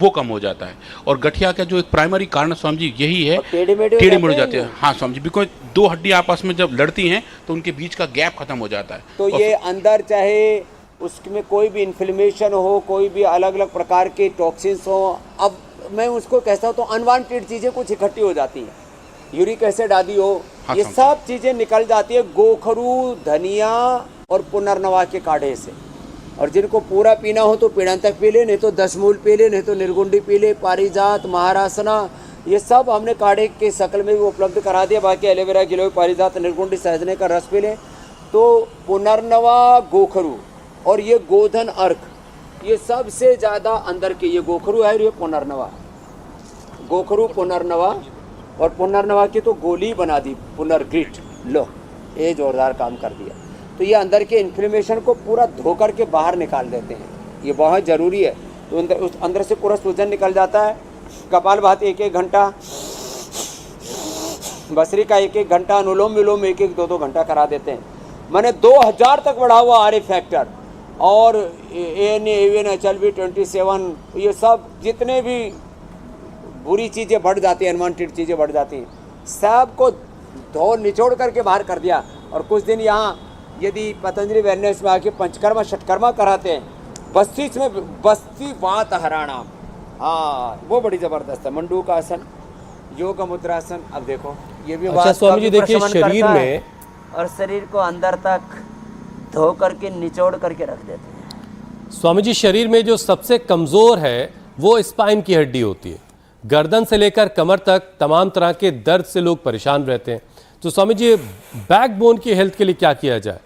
वो कम हो जाता है। और गठिया का जो एक प्राइमरी कारण स्वामी जी यही है, टेढ़े मेढ़े जाते हैं। हाँ स्वामी जी, बिकॉज दो हड्डियाँ आपस में जब लड़ती हैं तो उनके बीच का गैप खत्म हो जाता है। तो ये अंदर चाहे उसमें कोई भी इन्फ्लेमेशन हो, कोई भी अलग अलग प्रकार के टॉक्सिन्स हो, अब मैं उसको कहता हूँ तो अनवांटेड चीज़ें कुछ इकट्ठी हो जाती हैं, यूरिक एसिड आदि हो, ये सब चीज़ें निकल जाती है गोखरू, धनिया और पुनर्नवा के काढ़े से। और जिनको पूरा पीना हो तो पीड़ांतक पी ले, नहीं तो 10 मूल पी ले, नहीं तो निर्गुंडी पी ले, पारिजात, महारासना, ये सब हमने काढ़े के शक्ल में भी उपलब्ध करा दिया। बाकी एलोवेरा, गिलोय, पारिजात, निर्गुंडी, सहजने का रस पी ले। तो पुनर्नवा, गोखरू और ये गोधन अर्क, ये सबसे ज़्यादा अंदर के, ये गोखरू है और ये पुनर्नवा, गोखरू पुनर्नवा, और पुनर्नवा की तो गोली बना दी पुनर्ग्रिट, लो ये जोरदार काम कर दिया। तो ये अंदर के इन्फ्लेमेशन को पूरा धो कर के बाहर निकाल देते हैं, ये बहुत ज़रूरी है। तो अंदर से पूरा सूजन निकल जाता है। कपालभाति 1-1 घंटा, बसरी का 1-1 घंटा, अनुलोम विलोम 1-1, 2-2 घंटा करा देते हैं। मैंने 2000 तक बढ़ा हुआ आर फैक्टर और HLV27, ये सब जितने भी बुरी चीज़ें बढ़ जाती हैं, अनवांटेड चीज़ें बढ़ जाती हैं, सब को धो निचोड़ करके बाहर कर दिया। और कुछ दिन यहाँ यदि पतंजलि वेलनेस में आके पंचकर्मा षटकर्मा कराते हैं, बस्ती वात हराणा, हाँ वो बड़ी ज़बरदस्त है। मंडूक आसन, योग मुद्रासन। अब देखो ये भी अच्छा स्वामी जी देखिए, शरीर में और शरीर को अंदर तक धो करके निचोड़ करके रख देते हैं। स्वामी जी शरीर में जो सबसे कमजोर है वो स्पाइन की हड्डी होती है। गर्दन से लेकर कमर तक तमाम तरह के दर्द से लोग परेशान रहते हैं। तो स्वामी जी बैकबोन की हेल्थ के लिए क्या किया जाए,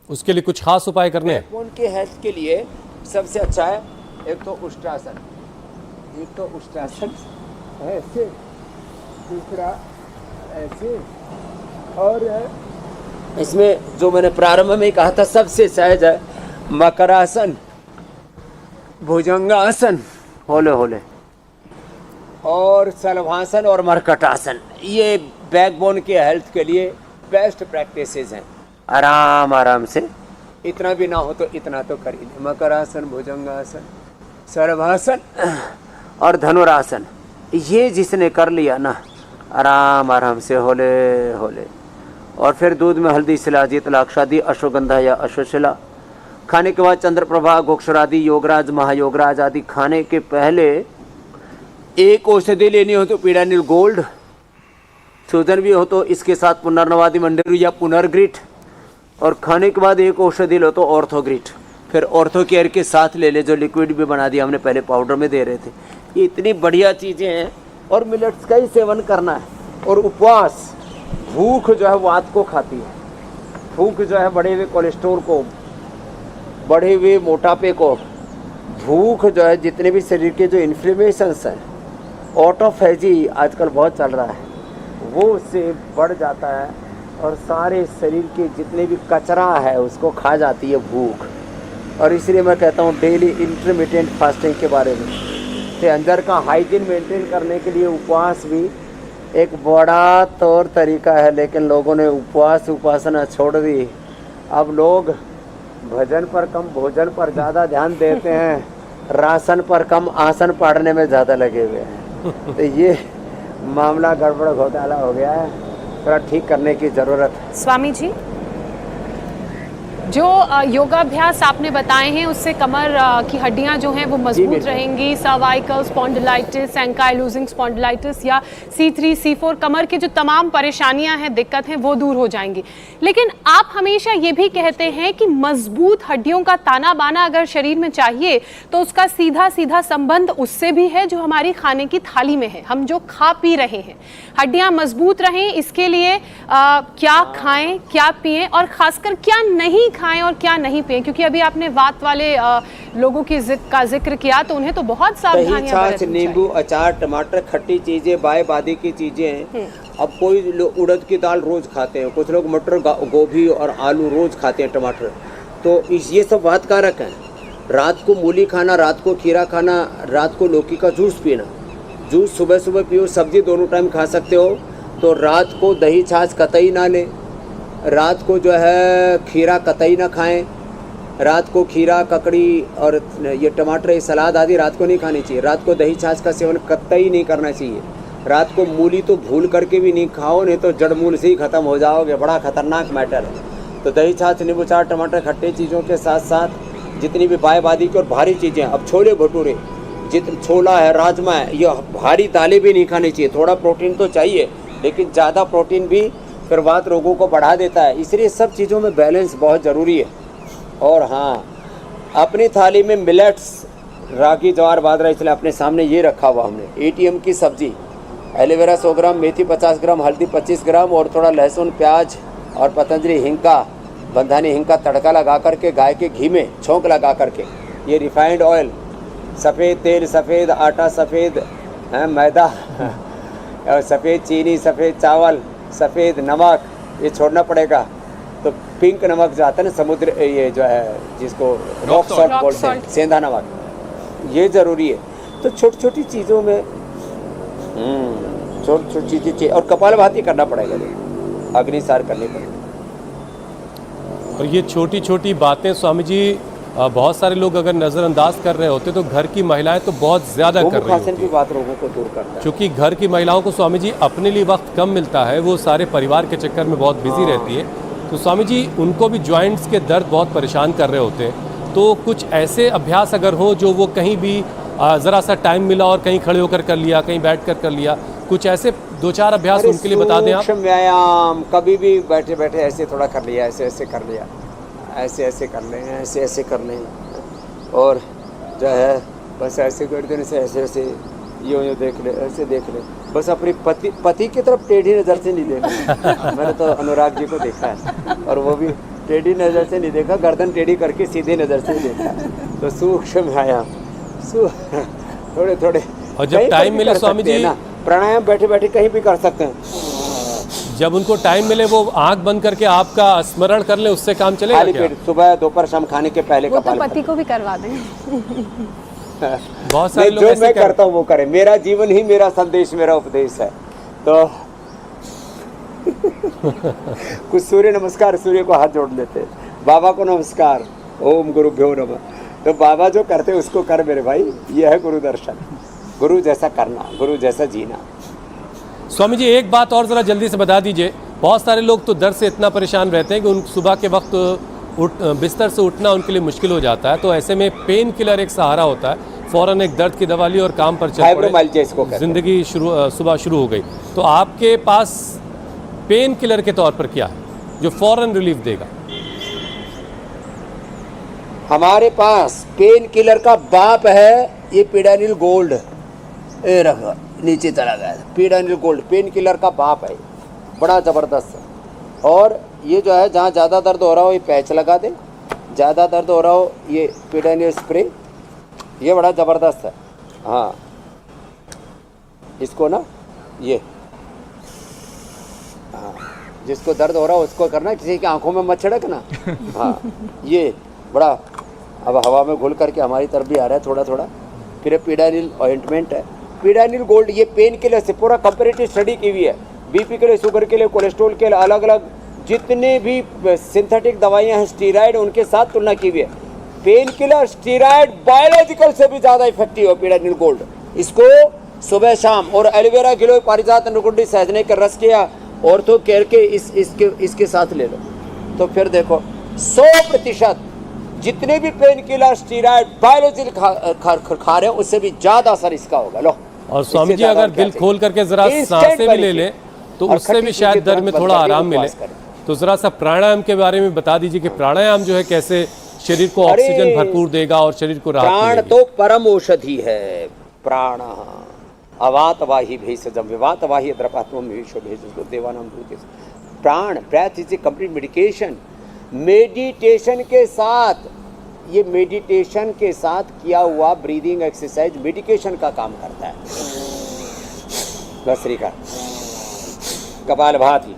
उसके लिए कुछ खास उपाय करने हैं? बैकबोन की हेल्थ के लिए सबसे अच्छा है एक तो उष्ट्रासन, ऐसे, दूसरा ऐसे, और इसमें जो मैंने प्रारंभ में कहा था सबसे सहज है मकरासन, भुजंगासन, होले होले, और सलभासन और मरकटासन। ये बैकबोन के हेल्थ के लिए बेस्ट प्रैक्टिसेस हैं। आराम आराम से, इतना भी ना हो तो इतना तो कर ही ले। मकरासन, भुजंगासन, सर्वासन और धनुरासन, ये जिसने कर लिया ना, आराम आराम से होले होले। और फिर दूध में हल्दी, शिलाजीत, लाक्षादी, अश्वगंधा या अश्वशिला। खाने के बाद चंद्रप्रभा, गोक्षरादि, योगराज, महायोगराज आदि खाने के पहले एक औषधि लेनी हो तो पीड़ानील गोल्ड, सूजन भी हो तो इसके साथ पुनर्नवादि मंडरू या पुनर्ग्रिट, और खाने के बाद एक औषधि लो तो ऑर्थोग्रिट। फिर ऑर्थो केयर के साथ ले ले, जो लिक्विड भी बना दिया हमने, पहले पाउडर में दे रहे थे। ये इतनी बढ़िया चीज़ें हैं। और मिलेट्स का ही सेवन करना है। और उपवास, भूख जो है वात को खाती है, भूख जो है बढ़े हुए कोलेस्ट्रॉल को, बढ़े हुए मोटापे को, भूख जो है जितने भी शरीर के जो इन्फ्लेमेशंस हैं, ऑटोफेजी आजकल बहुत चल रहा है, वो उससे बढ़ जाता है और सारे शरीर के जितने भी कचरा है उसको खा जाती है भूख। और इसलिए मैं कहता हूँ डेली इंटरमिटेंट फास्टिंग के बारे में, तो अंदर का हाइजीन मेंटेन करने के लिए उपवास भी एक बड़ा तौर तरीका है। लेकिन लोगों ने उपवास उपासना छोड़ दी। अब लोग भजन पर कम, भोजन पर ज़्यादा ध्यान देते हैं, राशन पर कम, आसन पढ़ने में ज़्यादा लगे हुए हैं। तो ये मामला गड़बड़ घोटाला हो गया है, थोड़ा ठीक करने की ज़रूरत है। स्वामी जी, जो योगाभ्यास आपने बताए हैं उससे कमर की हड्डियां जो हैं वो मजबूत रहेंगी। सर्वाइकल स्पॉन्डिलाइटिस, एंकाइलोजिंग स्पॉन्डिलाइटिस या C3, C4, कमर की जो तमाम परेशानियां हैं, दिक्कत हैं, वो दूर हो जाएंगी। लेकिन आप हमेशा ये भी कहते हैं कि मजबूत हड्डियों का ताना बाना अगर शरीर में चाहिए तो उसका सीधा सीधा संबंध उससे भी है जो हमारी खाने की थाली में है, हम जो खा पी रहे हैं। हड्डियां मजबूत रहें इसके लिए क्या खाएं, क्या पिएं और खासकर क्या नहीं खाएं और क्या नहीं पिएं, क्योंकि अभी आपने वात वाले लोगों की का जिक्र किया तो उन्हें तो बहुत सावधानियां बरतनी चाहिए। नींबू, अचार, टमाटर, खट्टी चीजें, बाय बादी की चीजें हैं। अब कोई लोग उड़द की दाल रोज खाते हैं, कुछ लोग मटर, गोभी और आलू रोज खाते हैं, टमाटर, तो ये सब वात कारक है। रात को मूली खाना, रात को खीरा खाना, रात को लौकी का जूस पीना, जूस सुबह सुबह पियो, सब्जी दोनों टाइम खा सकते हो। तो रात को दही छाछ कतई ना ले, रात को जो है खीरा कतई ना खाएं। रात को खीरा, ककड़ी और ये टमाटर, ये सलाद आदि रात को नहीं खानी चाहिए। रात को दही छाछ का सेवन कतई नहीं करना चाहिए। रात को मूली तो भूल करके भी नहीं खाओ, नहीं तो जड़ मूल से ही ख़त्म हो जाओगे, बड़ा खतरनाक मैटर है। तो दही छाछ, नींबू चाट, टमाटर, खट्टे चीज़ों के साथ साथ जितनी भी बायबादी की और भारी चीज़ें, अब छोले भटूरे, छोला है, राजमा है, ये भारी दालें भी नहीं खानी चाहिए। थोड़ा प्रोटीन तो चाहिए, लेकिन ज़्यादा प्रोटीन भी फिर वात रोगों को बढ़ा देता है। इसलिए सब चीज़ों में बैलेंस बहुत ज़रूरी है। और हाँ, अपनी थाली में मिलेट्स, रागी, ज्वार, बाजरा, इसलिए अपने सामने ये रखा हुआ हमने। ATM की सब्ज़ी, एलोवेरा 100 ग्राम, मेथी 50 ग्राम, हल्दी 25 ग्राम और थोड़ा लहसुन, प्याज और पतंजलि हिंग का, बंधानी हिंग का तड़का लगा करके गाय के घी में छौंक लगा करके, ये रिफाइंड ऑयल, सफ़ेद तेल, सफ़ेद आटा, सफ़ेद मैदा और सफ़ेद चीनी, सफ़ेद चावल, सफ़ेद नमक, ये छोड़ना पड़ेगा। तो पिंक नमक जो आता है ना, समुद्र, ये जो है जिसको रॉक सॉल्ट बोलते हैं, सेंधा नमक, ये ज़रूरी है। तो छोटी छोटी चीज़ों में छोटी छोटी चीज़ें, और कपालभाति करना पड़ेगा, अग्निसार करनी पड़ेगी। और ये छोटी छोटी बातें स्वामी जी बहुत सारे लोग अगर नज़रअंदाज कर रहे होते तो घर की महिलाएं तो बहुत ज़्यादा कर रही होती की बात रोगों को दूर करता है। क्योंकि घर की महिलाओं को स्वामी जी अपने लिए वक्त कम मिलता है, वो सारे परिवार के चक्कर में बहुत बिजी रहती है। तो स्वामी जी उनको भी जॉइंट्स के दर्द बहुत परेशान कर रहे होते हैं। तो कुछ ऐसे अभ्यास अगर हो जो वो कहीं भी ज़रा सा टाइम मिला और कहीं खड़े होकर कर लिया, कहीं बैठ कर लिया, कुछ ऐसे 2-4 अभ्यास उनके लिए बता दें आप। सूक्ष्म व्यायाम, कभी भी बैठे बैठे ऐसे थोड़ा कर लिया, ऐसे ऐसे कर लिया, ऐसे ऐसे कर लें, ऐसे ऐसे कर लें, और जो है बस ऐसे गर्दन से ऐसे ऐसे यूँ देख ले, ऐसे देख ले, बस अपनी पति की तरफ टेढ़ी नज़र से नहीं देखना। मैंने तो अनुराग जी को देखा है, और वो भी टेढ़ी नज़र से नहीं देखा, गर्दन टेढ़ी करके सीधी नज़र से देखा। तो सूक्ष्म व्यायाम, थोड़े थोड़े, और जब टाइम मिले स्वामी जी, प्राणायाम बैठे बैठे कहीं भी कर सकते हैं। जब उनको टाइम मिले वो आंख बंद करके आपका स्मरण कर ले, उससे काम चलेगा क्या? सुबह, दोपहर, शाम खाने के पहले वो तो पति को भी करवा दें। बहुत सारे लोग जो मैं करता हूँ वो करें। मेरा जीवन ही मेरा संदेश, मेरा उपदेश है। तो कुछ सूर्य नमस्कार, सूर्य को हाथ जोड़ लेते, बाबा को नमस्कार, ओम गुरुभ्यो नमः। तो बाबा जो करते उसको कर मेरे भाई, ये है गुरु दर्शन, गुरु जैसा करना, गुरु जैसा जीना। स्वामी जी एक बात और ज़रा जल्दी से बता दीजिए, बहुत सारे लोग तो दर्द से इतना परेशान रहते हैं कि उन सुबह के वक्त बिस्तर से उठना उनके लिए मुश्किल हो जाता है। तो ऐसे में पेन किलर एक सहारा होता है, फ़ौरन एक दर्द की दवा ली और काम पर चल पड़े, ज़िंदगी सुबह शुरू हो गई। तो आपके पास पेन किलर के तौर पर क्या है जो फ़ौरन रिलीफ देगा? हमारे पास पेन किलर का बाप है ये पीडानिल गोल्ड, ए रखा नीचे चला गया, पीडानिल गोल्ड पेन किलर का बाप है, बड़ा ज़बरदस्त है। और ये जो है जहाँ ज़्यादा दर्द हो रहा हो ये पैच लगा दे, ज़्यादा दर्द हो रहा हो ये पीडानिल स्प्रे, ये बड़ा ज़बरदस्त है। हाँ, इसको ना ये, हाँ, जिसको दर्द हो रहा हो उसको करना, किसी की आंखों में मत छिड़क ना। हाँ, ये बड़ा अब हवा में घुल करके हमारी तरफ भी आ रहा है थोड़ा थोड़ा। फिर पीडानिल ऑइंटमेंट है, पीडानिल गोल्ड, ये पेन किलर से पूरा कंपैरेटिव स्टडी की हुई है। बीपी के लिए, शुगर के लिए, कोलेस्ट्रॉल के लिए, अलग अलग जितने भी सिंथेटिक दवाइयाँ हैं, स्टीरॉयड, उनके साथ तुलना की हुई है। पेन किलर, स्टीरॉयड, बायोलॉजिकल से भी ज़्यादा इफेक्टिव है पीडानिल गोल्ड। इसको सुबह शाम, और एलोवेरा, गिलोय, पारिजात, नुकुंडी, सहजने का रस किया ऑर्थो केयर के इसके साथ ले लो, तो फिर देखो 100% जितने भी पेन किलर, स्टीरॉयड, बायोलॉजिकल खा रहे हो उससे भी ज़्यादा असर इसका होगा। लो, और स्वामी जी अगर दिल खोल करके जरा सांसें भी ले लें तो उससे भी शायद दर्द में थोड़ा आराम मिले। तो जरा सा प्राणायाम के बारे में बता दीजिए कि प्राणायाम जो है कैसे शरीर को ऑक्सीजन भरपूर देगा और शरीर को राहत प्राण तो परम औषधि है। प्राण अवात वाही भेषजम विवात वाही द्रपात्मम विश्व भेषज देवानाम भूतेश। प्राण, breath is a complete medication. Meditation के साथ, ये मेडिटेशन के साथ किया हुआ ब्रीदिंग एक्सरसाइज मेडिकेशन का काम करता है। भस्त्रिका, कपालभाति,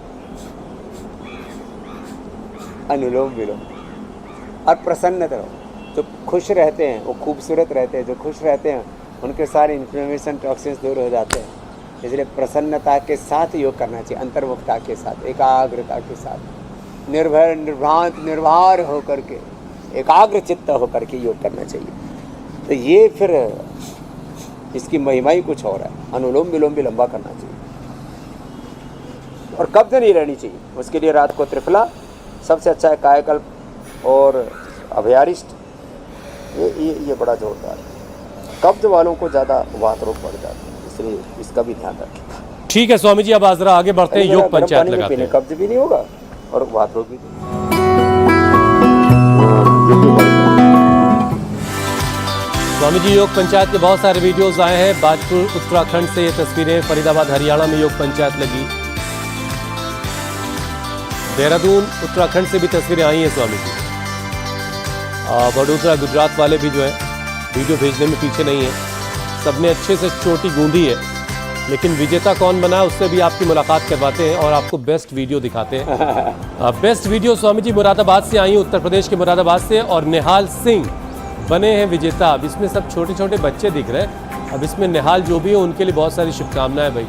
अनुलोम विलोम, और प्रसन्न रहो। जो खुश रहते हैं वो खूबसूरत रहते हैं, जो खुश रहते हैं उनके सारे इन्फ्लेमेशन, टॉक्सिन्स दूर हो जाते हैं। इसलिए प्रसन्नता के साथ योग करना चाहिए, अंतर्मुखता के साथ, एकाग्रता के साथ। निर्भय, निर्भ्रांत, निर्भर होकर के, एकाग्र चित्त होकर के योग करना चाहिए। तो ये फिर इसकी महिमा ही कुछ और है। अनुलोम विलोम भी लंबा करना चाहिए और कब्ज नहीं रहनी चाहिए। उसके लिए रात को त्रिफला सबसे अच्छा है, कायाकल्प और अभयारिष्ट, ये बड़ा जोरदार है। कब्ज वालों को ज़्यादा वात रोग बढ़ जाता है, इसलिए इसका भी ध्यान रखें। ठीक है स्वामी जी, अब आज जरा आगे बढ़ते हैं, योग पंचायत लगाते हैं। कब्ज भी नहीं होगा और वात रोग भी नहीं। स्वामी जी, योग पंचायत के बहुत सारे वीडियोस आए हैं। बाजपुर उत्तराखंड से ये तस्वीरें, फरीदाबाद हरियाणा में योग पंचायत लगी, देहरादून उत्तराखंड से भी तस्वीरें आई हैं स्वामी जी। वडोदरा गुजरात वाले भी जो है वीडियो भेजने में पीछे नहीं है, सबने अच्छे से चोटी गूंदी है। लेकिन विजेता कौन बना उससे भी आपकी मुलाकात करवाते हैं और आपको बेस्ट वीडियो दिखाते हैं। बेस्ट वीडियो स्वामी जी मुरादाबाद से आई, उत्तर प्रदेश के मुरादाबाद से, और निहाल सिंह बने हैं विजेता। अब इसमें सब छोटे छोटे बच्चे दिख रहे हैं। अब इसमें निहाल जो भी है उनके लिए बहुत सारी शुभकामनाएं भाई।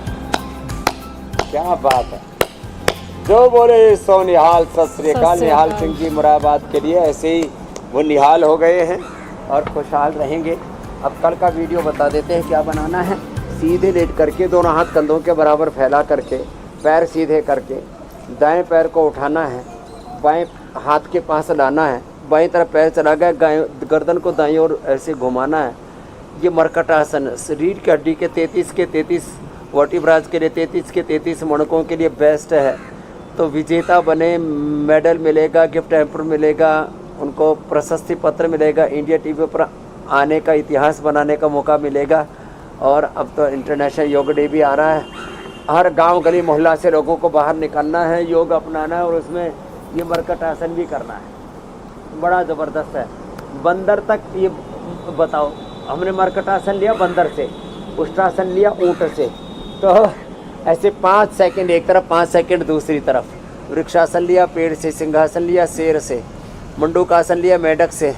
क्या बात है, जो बोले सो निहाल। सत श्री अकाल। निहाल सिंह जी मुरादाबाद के लिए ऐसे ही वो निहाल हो गए हैं और खुशहाल रहेंगे। अब कल का वीडियो बता देते हैं क्या बनाना है। सीधे लेट करके, दोनों हाथ कंधों के बराबर फैला करके, पैर सीधे करके, दाएं पैर को उठाना है, बाएं हाथ के पास लाना है, बाएं तरफ पैर चला गया, गर्दन को दाईं ओर ऐसे घुमाना है। ये मरकट आसन रीढ़ की हड्डी के 33 वर्टिब्राज के लिए 33 मणकों के लिए बेस्ट है। तो विजेता बने, मेडल मिलेगा, गिफ्ट हैम्पर मिलेगा, उनको प्रशस्ति पत्र मिलेगा, इंडिया टीवी पर आने का, इतिहास बनाने का मौका मिलेगा। और अब तो इंटरनेशनल योग डे भी आ रहा है। हर गांव गली मोहल्ला से लोगों को बाहर निकलना है, योग अपनाना है और उसमें ये मरकट आसन भी करना है। बड़ा ज़बरदस्त है। बंदर तक ये बताओ, हमने मरकट आसन लिया बंदर से, उष्ट्रासन लिया ऊँट से, तो ऐसे 5 सेकंड एक तरफ, 5 सेकंड दूसरी तरफ। वृक्षासन लिया पेड़ से, सिंहासन लिया शेर से, मंडूकासन लिया मेढक से।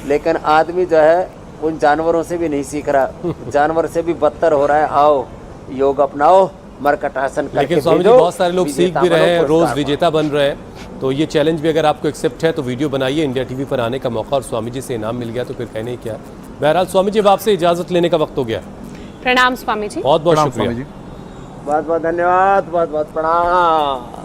लेकिन आदमी जो है उन जानवरों से भी नहीं सीख रहा, जानवर से भी बदतर हो रहा है। आओ योग अपनाओ, मरकट आसन करके। लेकिन स्वामी जी बहुत सारे लोग सीख भी रहे हैं, रोज विजेता बन रहे हैं। तो ये चैलेंज भी अगर आपको एक्सेप्ट है तो वीडियो बनाइए, इंडिया टीवी पर आने का मौका, और स्वामी जी से इनाम मिल गया तो फिर कहने क्या। बहरहाल स्वामी जी, अब आपसे इजाजत लेने का वक्त हो गया। प्रणाम स्वामी जी। बहुत बहुत शुक्रिया, बहुत बहुत धन्यवाद, बहुत बहुत प्रणाम।